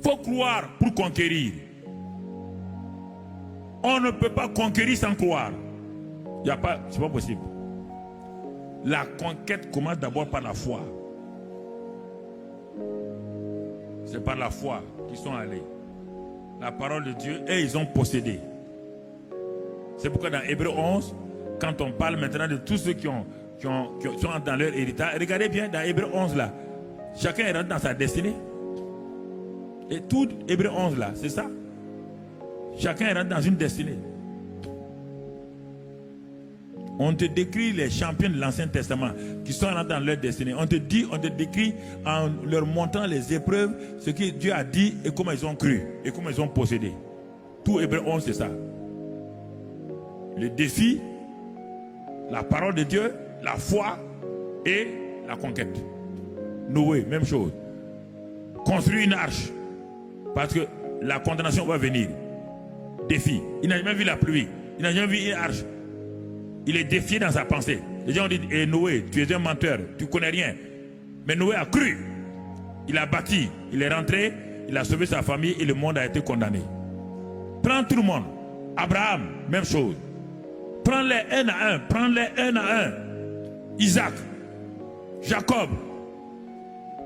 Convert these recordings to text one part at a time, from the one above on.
Il faut croire pour conquérir. On ne peut pas conquérir sans croire. C'est pas possible. La conquête commence d'abord par la foi. C'est par la foi qu'ils sont allés. La parole de Dieu, et ils ont possédé. C'est pourquoi dans Hébreux 11, quand on parle maintenant de tous ceux qui sont dans leur héritage, regardez bien dans Hébreux 11 là, chacun est rentré dans sa destinée. Et tout Hébreux 11 là, c'est ça. Chacun est rentré dans une destinée. On te décrit les champions de l'Ancien Testament qui sont rentrés dans leur destinée. On te décrit en leur montrant les épreuves, ce que Dieu a dit et comment ils ont cru et comment ils ont possédé. Tout Hébreux 11, c'est ça. Le défi, la parole de Dieu, la foi et la conquête. Noé, même chose. Construire une arche parce que la condamnation va venir. Défi. Il n'a jamais vu la pluie. Il n'a jamais vu une arche. Il est défié dans sa pensée. Les gens ont dit, Noé, tu es un menteur, tu ne connais rien. Mais Noé a cru. Il a bâti, il est rentré, il a sauvé sa famille et le monde a été condamné. Prends tout le monde. Abraham, même chose. Prends-les un à un, prends-les un à un. Isaac, Jacob.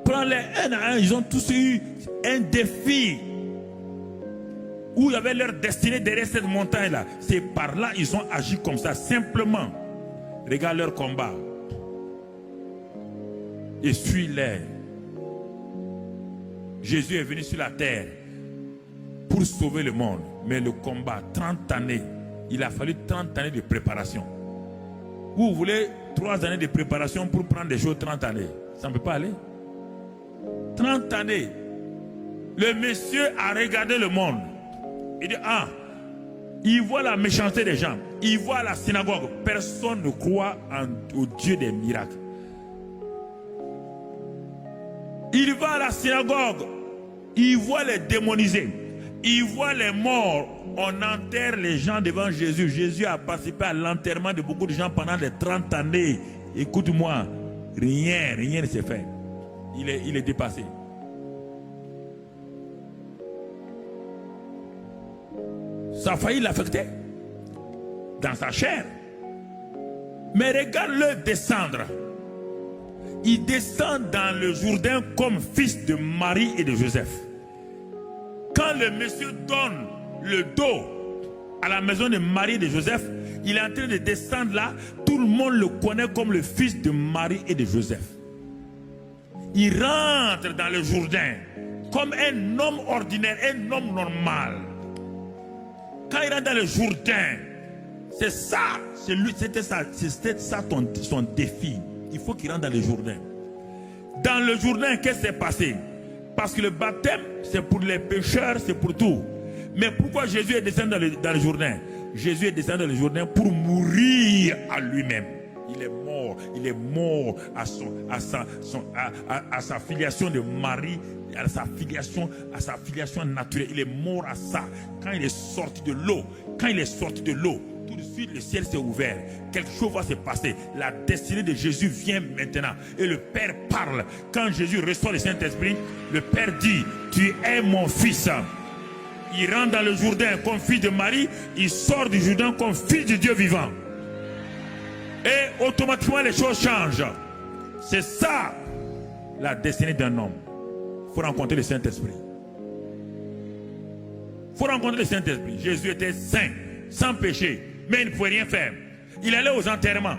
Prends-les un à un, ils ont tous eu un défi. Où il y avait leur destinée derrière cette montagne-là. C'est par là ils ont agi comme ça, simplement. Regarde leur combat. Et suis-les. Jésus est venu sur la terre pour sauver le monde. Mais le combat, 30 années, il a fallu 30 années de préparation. Vous voulez 3 années de préparation pour prendre des choses 30 années. Ça ne peut pas aller. 30 années. Le monsieur a regardé le monde. Il dit, il voit la méchanceté des gens. Il voit la synagogue. Personne ne croit au Dieu des miracles. Il va à la synagogue. Il voit les démonisés. Il voit les morts. On enterre les gens devant Jésus. Jésus a participé à l'enterrement de beaucoup de gens pendant les 30 années. Écoute-moi, rien ne s'est fait. Il est dépassé. Ça a failli l'affecter dans sa chair. Mais regarde-le descendre. Il descend dans le Jourdain comme fils de Marie et de Joseph. Quand le monsieur donne le dos à la maison de Marie et de Joseph, il est en train de descendre là. Tout le monde le connaît comme le fils de Marie et de Joseph. Il rentre dans le Jours-Dains comme un homme ordinaire, un homme normal. Quand il rentre dans le Jourdain, c'est ça, c'était ça son défi. Il faut qu'il rentre dans le Jourdain. Dans le Jourdain, qu'est-ce qui s'est passé? Parce que le baptême, c'est pour les pécheurs, c'est pour tout. Mais pourquoi Jésus est descendu dans le Jourdain? Jésus est descendu dans le Jourdain pour mourir à lui-même. Il est mort à sa filiation de Marie, à sa filiation naturelle. Il est mort à ça. Quand il est sorti de l'eau, tout de suite le ciel s'est ouvert. Quelque chose va se passer. La destinée de Jésus vient maintenant. Et le Père parle. Quand Jésus reçoit le Saint-Esprit, le Père dit, tu es mon fils. Il rentre dans le Jourdain comme fils de Marie. Il sort du Jourdain comme fils de Dieu vivant. Et automatiquement les choses changent. C'est ça la destinée d'un homme. Il faut rencontrer le Saint-Esprit. Il faut rencontrer le Saint-Esprit. Jésus était saint, sans péché, mais il ne pouvait rien faire. Il allait aux enterrements.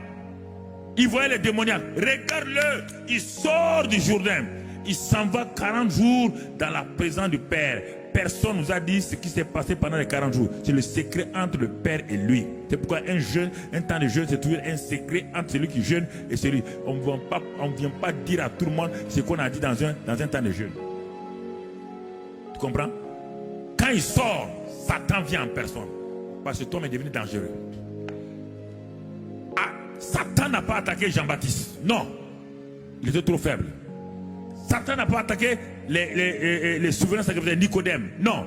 Il voyait les démoniaques. Regarde-le, il sort du Jourdain. Il s'en va 40 jours dans la présence du Père. Personne nous a dit ce qui s'est passé pendant les 40 jours. C'est le secret entre le Père et lui. C'est pourquoi un temps de jeûne, c'est toujours un secret entre celui qui jeûne et celui. On ne vient pas dire à tout le monde ce qu'on a dit dans un temps de jeûne. Tu comprends? Quand il sort, Satan vient en personne. Parce que cet homme est devenu dangereux. Satan n'a pas attaqué Jean-Baptiste. Non. Il était trop faible. Satan n'a pas attaqué les souverains sacrificateurs Nicodème. Non.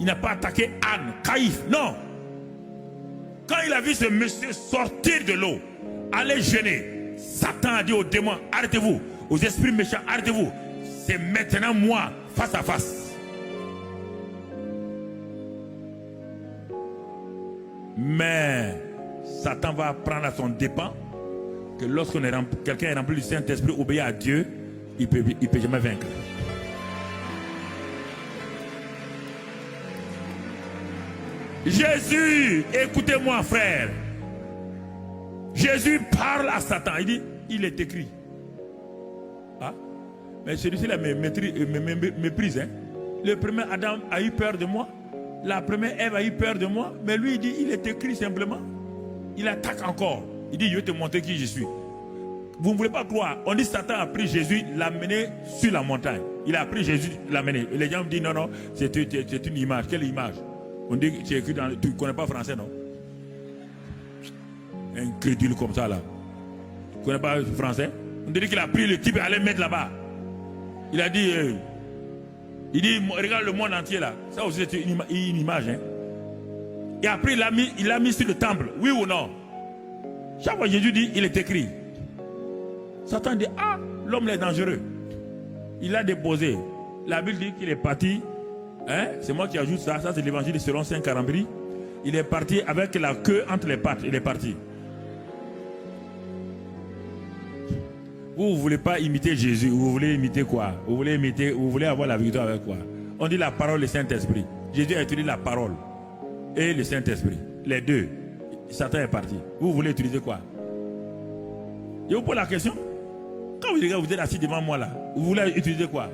Il n'a pas attaqué Anne, Caïphe. Non. Quand il a vu ce monsieur sortir de l'eau, aller jeûner, Satan a dit aux démons, arrêtez-vous. Aux esprits méchants, arrêtez-vous. C'est maintenant moi, face à face. Mais Satan va prendre à son dépens que lorsqu'on est quelqu'un est rempli du Saint-Esprit, obéit à Dieu, il peut jamais vaincre. Jésus, écoutez-moi frère. Jésus parle à Satan. Il dit, il est écrit. Ah, mais celui-ci là me méprise. Hein? Le premier Adam a eu peur de moi. La première Ève a eu peur de moi. Mais lui il dit, il est écrit simplement. Il attaque encore. Il dit, je vais te montrer qui je suis. Vous ne voulez pas croire. On dit Satan a pris Jésus, l'a mené sur la montagne. Il a pris Jésus, l'a mené. Et les gens me disent, non, non, c'est une image. Quelle image? On dit que c'est écrit dans... Tu ne connais pas français, non? Incrédule comme ça, là. Tu ne connais pas français? On dit qu'il a pris le type et allait mettre là-bas. Il a dit... il dit, regarde le monde entier, là. Ça aussi, c'est une image, hein. Et après, il l'a mis sur le temple. Oui ou non? Chaque fois Jésus dit, il est écrit. Satan dit, ah, l'homme est dangereux. Il l'a déposé. La Bible dit qu'il est parti. Hein? C'est moi qui ajoute ça. Ça, c'est l'évangile selon Saint Carambri. Il est parti avec la queue entre les pattes. Il est parti. Vous ne voulez pas imiter Jésus. Vous voulez imiter quoi? Vous voulez avoir la victoire avec quoi? On dit la parole et le Saint-Esprit. Jésus a utilisé la parole et le Saint-Esprit. Les deux. Satan est parti. Vous voulez utiliser quoi? Je vous pose la question. Quand vous êtes assis devant moi là, vous voulez utiliser quoi?